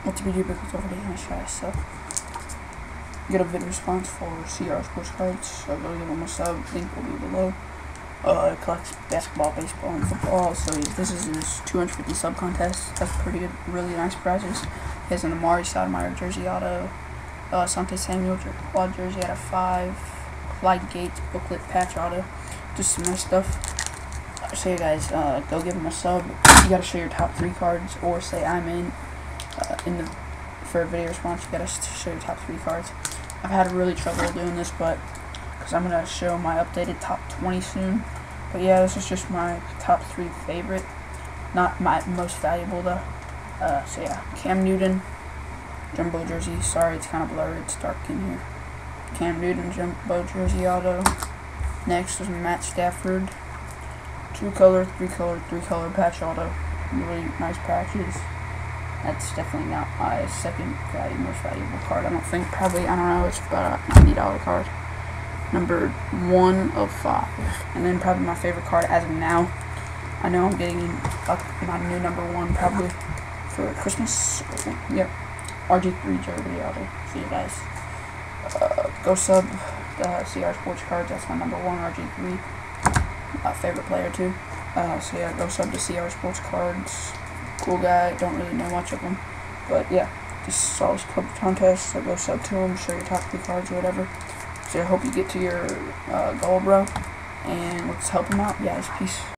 What's the video because already nice try, so get a video response for CR Sports Cards, so go give them a sub, link will be below. It collects basketball, baseball, and football, so this is his 250 sub contest. That's pretty good, really nice prizes. He has an Amari Stoudemire jersey auto, Sante Samuel quad jersey out of 5, Clyde Gates booklet patch auto, just some nice stuff. So yeah guys, go give him a sub. You gotta show your top 3 cards, or say I'm in for a video response. You gotta show your top 3 cards. I've had really trouble doing this, but because I'm gonna show my updated top 20 soon. But yeah, this is just my top 3 favorite, not my most valuable though. So yeah, Cam Newton jumbo jersey. Sorry, it's kind of blurry. It's dark in here. Cam Newton jumbo jersey auto. Next is Matt Stafford. 2-color, 3-color patch auto. Really nice patches. That's definitely not my second most valuable card. I don't think. Probably, I don't know. It's about a $90 card. Number 1 of 5. And then probably my favorite card as of now. I know I'm getting my new number 1 probably for Christmas. Yep. RG3 jersey auto. See you guys. Go sub CR Sports Cards. That's my number 1 RG3. My favorite player too. So yeah, go sub to CR Sports Cards. Cool guy. Don't really know much of him, but yeah, just saw his club contest. So go sub to him. Show your top 3 cards or whatever. So I hope you get to your goal, bro. And let's help him out, guys. Peace.